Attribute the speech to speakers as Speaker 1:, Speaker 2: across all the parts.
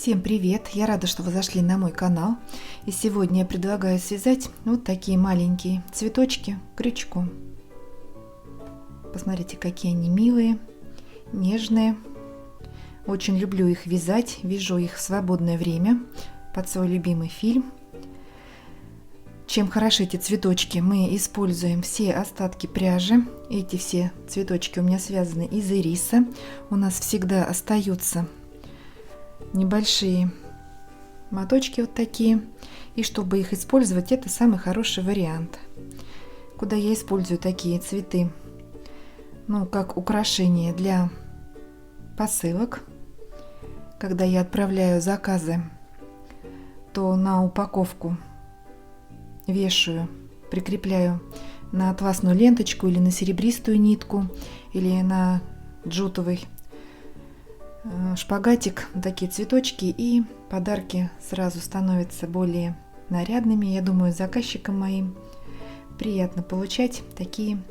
Speaker 1: Всем привет! Я рада, что вы зашли на мой канал. И сегодня я предлагаю связать вот такие маленькие цветочки крючком. Посмотрите, какие они милые, нежные. Очень люблю их вязать, вяжу их в свободное время под свой любимый фильм. Чем хороши эти цветочки? Мы используем все остатки пряжи. Эти все цветочки у меня связаны из ириса. У нас всегда остаются небольшие моточки вот такие, и чтобы их использовать, это самый хороший вариант. Куда я использую такие цветы, как украшение для посылок. Когда я отправляю заказы, то на упаковку вешаю, прикрепляю на атласную ленточку или на серебристую нитку, или на джутовый шпагатик, такие цветочки, и подарки сразу становятся более нарядными. Я думаю, заказчикам моим приятно получать такие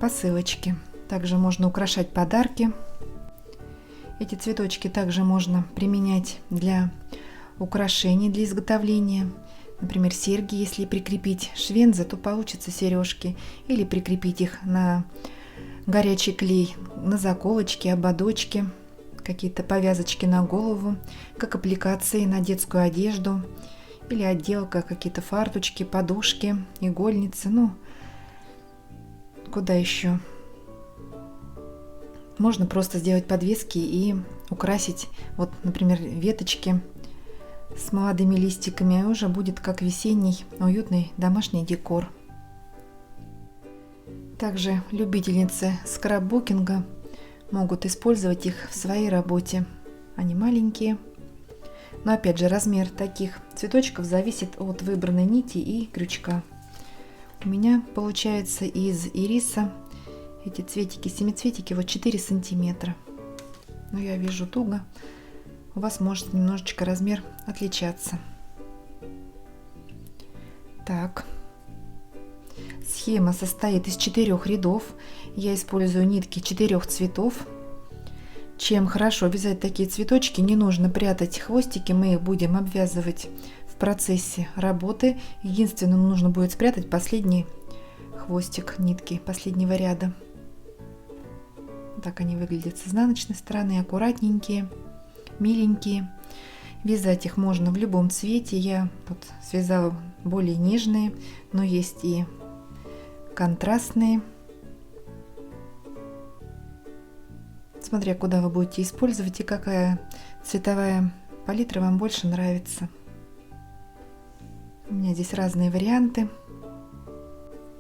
Speaker 1: посылочки. Также можно украшать подарки. Эти цветочки также можно применять для украшений, для изготовления. Например, серьги, если прикрепить швензы, то получатся сережки. Или прикрепить их на горячий клей, на заколочки, ободочки, какие-то повязочки на голову, как аппликации на детскую одежду, или отделка, какие-то фарточки, подушки, игольницы, куда еще. Можно просто сделать подвески и украсить, вот, например, веточки с молодыми листиками, и уже будет как весенний уютный домашний декор. Также любительницы скрапбукинга могут использовать их в своей работе. Они маленькие, но опять же размер таких цветочков зависит от выбранной нити и крючка. У меня получается из ириса эти цветики, семицветики, вот 4 сантиметра. Но я вяжу туго, у вас может немножечко размер отличаться. Так. Схема состоит из 4 рядов. Я использую нитки 4 цветов. Чем хорошо вязать такие цветочки, не нужно прятать хвостики, мы их будем обвязывать в процессе работы. Единственное, нужно будет спрятать последний хвостик нитки последнего ряда. Так они выглядят с изнаночной стороны, аккуратненькие, миленькие. Вязать их можно в любом цвете. Я тут связала более нежные, но есть и контрастные. Смотря куда вы будете использовать и какая цветовая палитра вам больше нравится. У меня здесь разные варианты.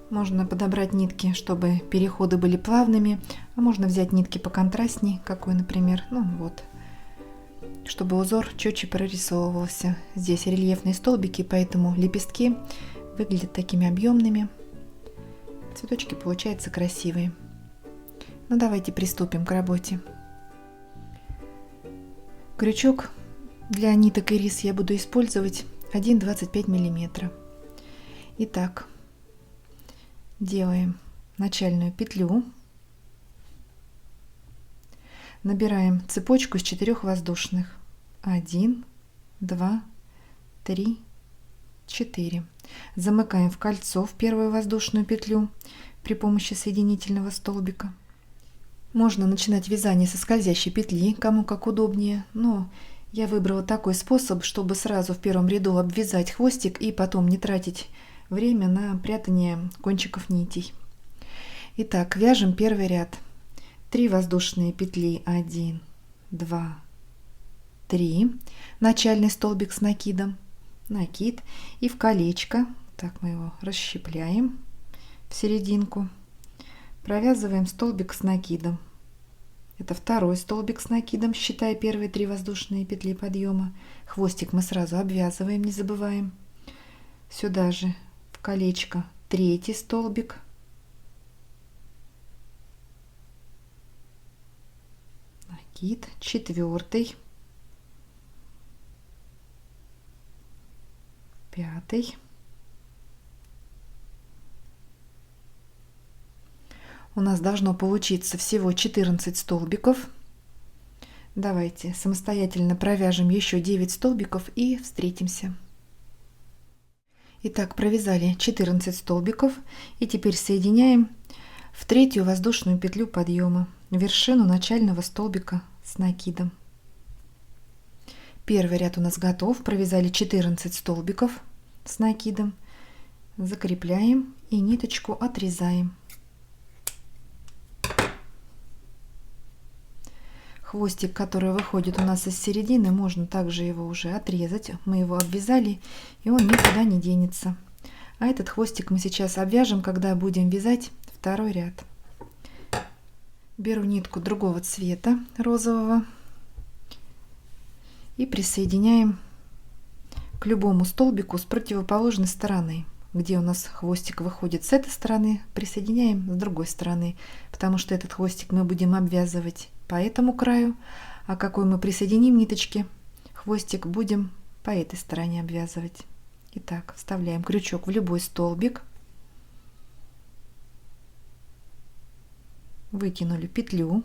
Speaker 1: Можно подобрать нитки, чтобы переходы были плавными, а можно взять нитки поконтрастней, какой, например, чтобы узор четче прорисовывался. Здесь рельефные столбики, поэтому лепестки выглядят такими объемными. Цветочки получаются красивые. Давайте приступим к работе. Крючок для ниток ирис я буду использовать 1,25 мм. Итак, делаем начальную петлю. Набираем цепочку из 4 воздушных. 1, 2, 3, 4. Замыкаем в кольцо в первую воздушную петлю при помощи соединительного столбика. Можно начинать вязание со скользящей петли, кому как удобнее, но я выбрала такой способ, чтобы сразу в первом ряду обвязать хвостик и потом не тратить время на прятание кончиков нитей. Итак, вяжем первый ряд. 3 воздушные петли, 1, 2, 3, начальный столбик с накидом, накид, и в колечко, так мы его расщепляем в серединку, провязываем столбик с накидом. Это второй столбик с накидом, считая первые 3 воздушные петли подъема. Хвостик мы сразу обвязываем, не забываем. Сюда же в колечко 3 столбик, накид, 4, 5. У нас должно получиться всего 14 столбиков. Давайте самостоятельно провяжем еще 9 столбиков и встретимся. Итак, провязали 14 столбиков и теперь соединяем в третью воздушную петлю подъема вершину начального столбика с накидом. Первый ряд у нас готов. Провязали 14 столбиков с накидом. Закрепляем и ниточку отрезаем. Хвостик, который выходит у нас из середины, можно также его уже отрезать. Мы его обвязали, и он никуда не денется. А этот хвостик мы сейчас обвяжем, когда будем вязать второй ряд. Беру нитку другого цвета, розового, и присоединяем к любому столбику с противоположной стороны. Где у нас хвостик выходит с этой стороны, присоединяем с другой стороны, потому что этот хвостик мы будем обвязывать по этому краю, а какой мы присоединим ниточки, хвостик будем по этой стороне обвязывать. Итак, вставляем крючок в любой столбик, вытянули петлю,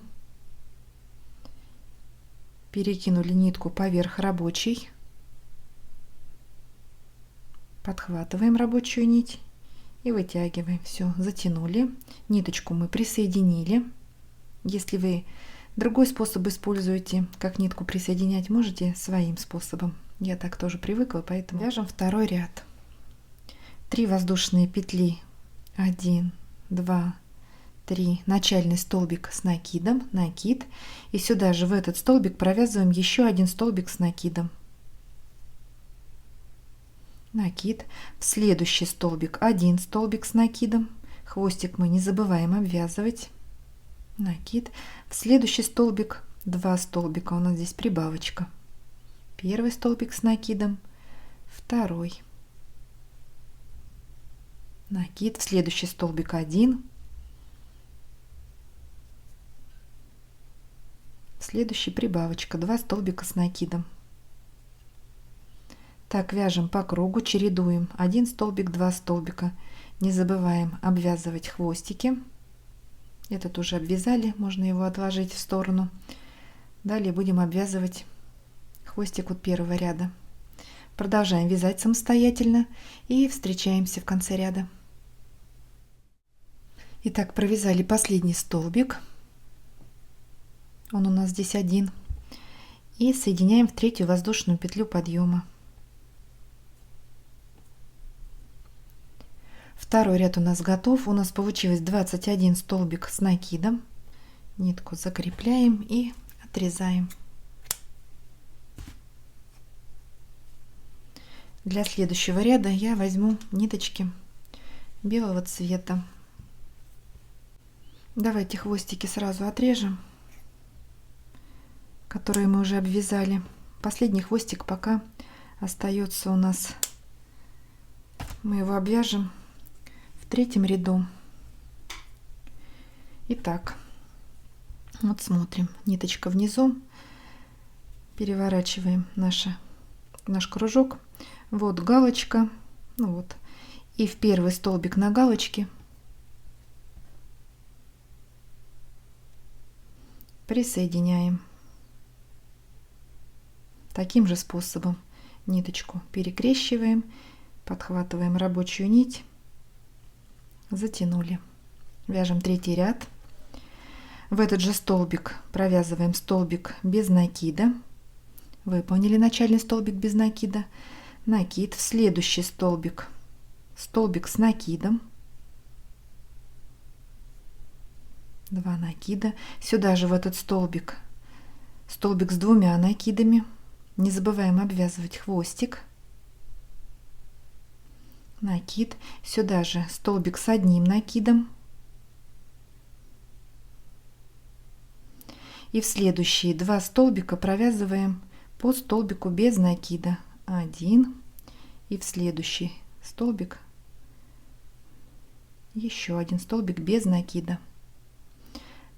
Speaker 1: перекинули нитку поверх рабочей, подхватываем рабочую нить и вытягиваем. Все, затянули. Ниточку мы присоединили. Если вы другой способ используете, как нитку присоединять, можете своим способом. Я так тоже привыкла, поэтому вяжем второй ряд. 3 воздушные петли. 1, 2, 3. Начальный столбик с накидом, накид. И сюда же в этот столбик провязываем еще один столбик с накидом. Накид. В следующий столбик 1 столбик с накидом. Хвостик мы не забываем обвязывать. Накид. В следующий столбик 2 столбика. У нас здесь прибавочка. Первый столбик с накидом, второй. Накид. В следующий столбик 1. Следующий прибавочка. 2 столбика с накидом. Так, вяжем по кругу, чередуем 1 столбик, 2 столбика. Не забываем обвязывать хвостики. Этот уже обвязали, можно его отложить в сторону. Далее будем обвязывать хвостик от первого ряда. Продолжаем вязать самостоятельно и встречаемся в конце ряда. Итак, провязали последний столбик. Он у нас здесь 1. И соединяем в третью воздушную петлю подъема. Второй ряд у нас готов. У нас получилось 21 столбик с накидом. Нитку закрепляем и отрезаем. Для следующего ряда я возьму ниточки белого цвета. Давайте хвостики сразу отрежем, которые мы уже обвязали. Последний хвостик пока остается у нас. Мы его обвяжем в третьем ряду. Итак, вот смотрим, ниточка внизу, переворачиваем наш кружок, вот галочка, ну вот, и в первый столбик на галочке присоединяем. Таким же способом ниточку перекрещиваем, подхватываем рабочую нить, затянули. Вяжем третий ряд. В этот же столбик провязываем столбик без накида. Выполнили начальный столбик без накида. Накид. В следующий столбик столбик с накидом. 2 накида. Сюда же в этот столбик с 2 накидами. Не забываем обвязывать хвостик. Накид. Сюда же столбик с 1 накидом. И в следующие 2 столбика провязываем по столбику без накида. 1. И в следующий столбик еще 1 столбик без накида.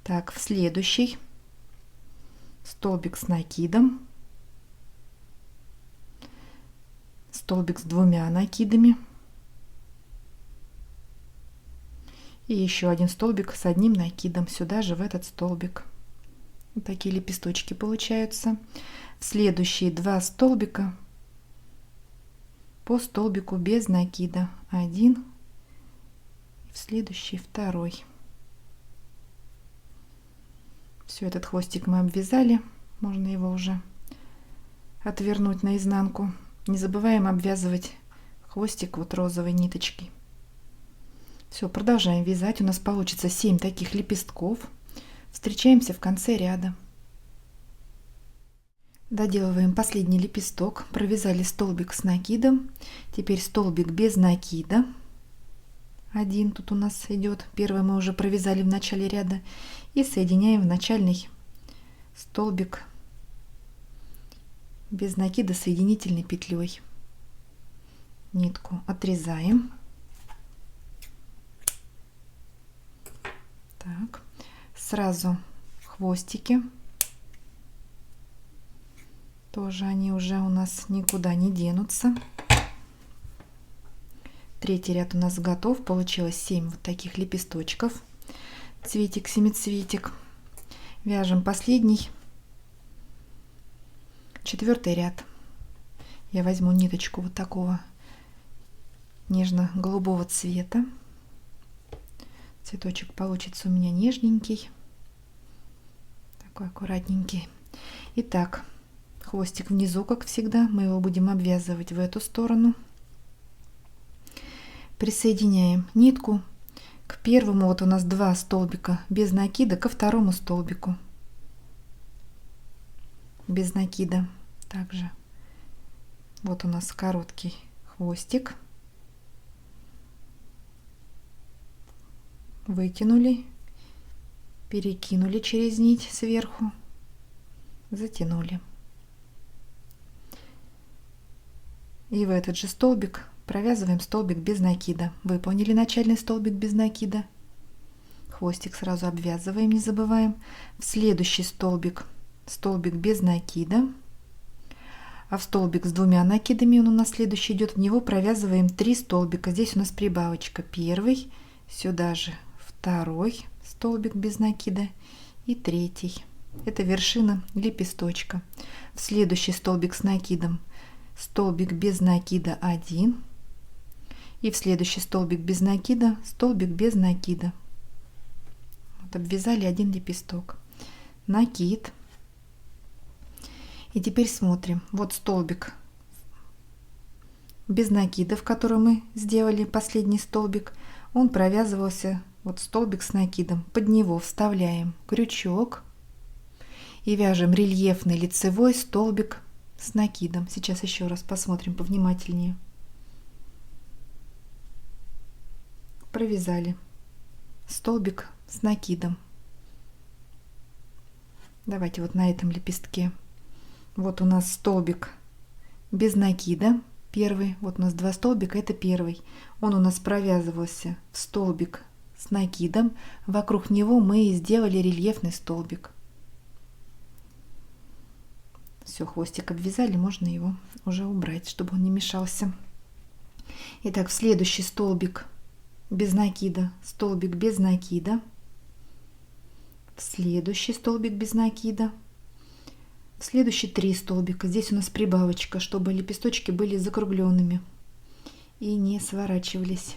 Speaker 1: Так, в следующий столбик с накидом. Столбик с 2 накидами. И еще 1 столбик с 1 накидом сюда же в этот столбик. Вот такие лепесточки получаются. В следующие 2 столбика по столбику без накида. 1, в следующий 2. Все, этот хвостик мы обвязали. Можно его уже отвернуть наизнанку. Не забываем обвязывать хвостик вот розовой ниточкой. Все, продолжаем вязать. У нас получится 7 таких лепестков. Встречаемся в конце ряда. Доделываем последний лепесток. Провязали столбик с накидом. Теперь столбик без накида. 1 тут у нас идет. Первый мы уже провязали в начале ряда. И соединяем в начальный столбик без накида соединительной петлей. Нитку отрезаем. Так, сразу хвостики. Тоже они уже у нас никуда не денутся. Третий ряд у нас готов. Получилось 7 вот таких лепесточков. Цветик, семицветик. Вяжем последний, 4-й ряд. Я возьму ниточку вот такого нежно-голубого цвета. Цветочек получится у меня нежненький, такой аккуратненький. Итак, хвостик внизу, как всегда, мы его будем обвязывать в эту сторону. Присоединяем нитку к первому, вот у нас 2 столбика без накида, ко второму столбику без накида. Также вот у нас короткий хвостик. Вытянули, перекинули через нить сверху, затянули. И в этот же столбик провязываем столбик без накида. Выполнили начальный столбик без накида. Хвостик сразу обвязываем, не забываем. В следующий столбик столбик без накида. А в столбик с 2 накидами, он у нас следующий идет, в него провязываем 3 столбика. Здесь у нас прибавочка. Первый, сюда же 2 столбик без накида и 3. Это вершина лепесточка. В следующий столбик с накидом столбик без накида 1. И в следующий столбик без накида столбик без накида. Вот обвязали 1 лепесток. Накид. И теперь смотрим. Вот столбик без накида, в котором мы сделали последний столбик. Он провязывался, вот столбик с накидом. Под него вставляем крючок и вяжем рельефный лицевой столбик с накидом. Сейчас еще раз посмотрим повнимательнее. Провязали столбик с накидом. Давайте вот на этом лепестке. Вот у нас столбик без накида. Первый. Вот у нас 2 столбика. Это первый. Он у нас провязывался в столбик с накидом. Вокруг него мы и сделали рельефный столбик. Все, хвостик обвязали. Можно его уже убрать, чтобы он не мешался. Итак, в следующий столбик без накида. Столбик без накида. В следующий столбик без накида. В следующие 3 столбика. Здесь у нас прибавочка, чтобы лепесточки были закругленными и не сворачивались.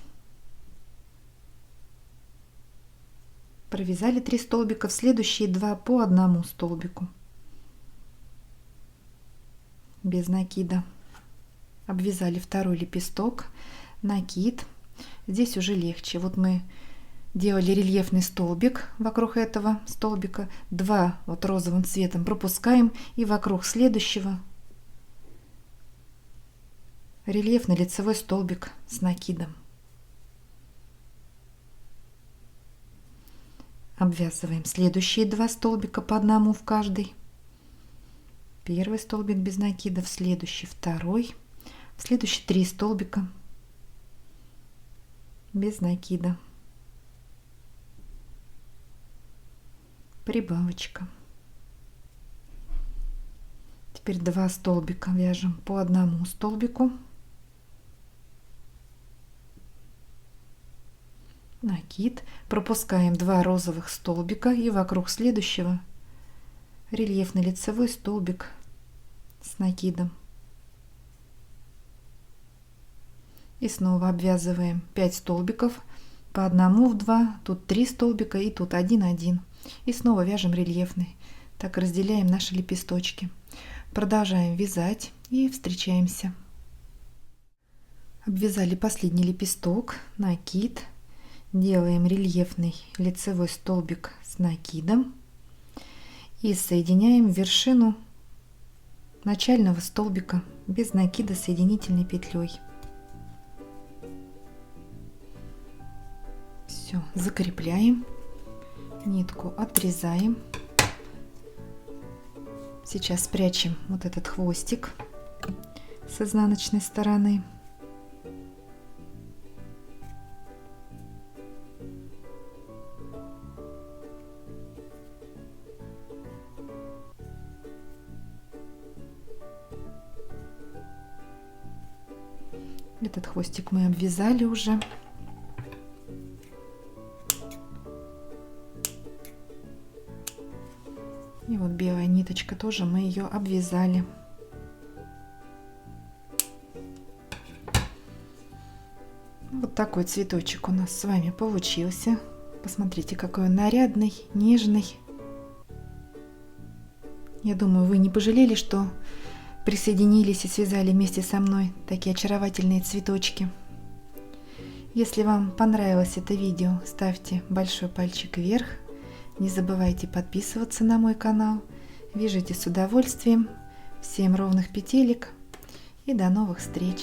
Speaker 1: Провязали 3 столбика. В следующие 2 по 1 столбику без накида. Обвязали 2 лепесток. Накид. Здесь уже легче. Вот мы делали рельефный столбик вокруг этого столбика. 2 вот розовым цветом пропускаем. И вокруг следующего рельефный лицевой столбик с накидом. Обвязываем следующие 2 столбика по 1 в каждый. Первый столбик без накида, в следующий 2, в следующий 3 столбика без накида. Прибавочка. Теперь 2 столбика вяжем по 1 столбику. Накид. Пропускаем 2 розовых столбика и вокруг следующего рельефный лицевой столбик с накидом. И снова обвязываем 5 столбиков по одному в 2, тут 3 столбика и тут 1, и снова вяжем рельефный. Так разделяем наши лепесточки. Продолжаем вязать и встречаемся. Обвязали последний лепесток, накид, делаем рельефный лицевой столбик с накидом и соединяем вершину начального столбика без накида соединительной петлей. Все, закрепляем, нитку отрезаем. Сейчас спрячем вот этот хвостик с изнаночной стороны. Этот хвостик мы обвязали уже. И вот белая ниточка тоже, мы ее обвязали. Вот такой цветочек у нас с вами получился. Посмотрите, какой он нарядный, нежный. Я думаю, вы не пожалели, что присоединились и связали вместе со мной такие очаровательные цветочки. Если вам понравилось это видео, ставьте большой пальчик вверх. Не забывайте подписываться на мой канал. Вяжите с удовольствием. Всем ровных петелек и до новых встреч!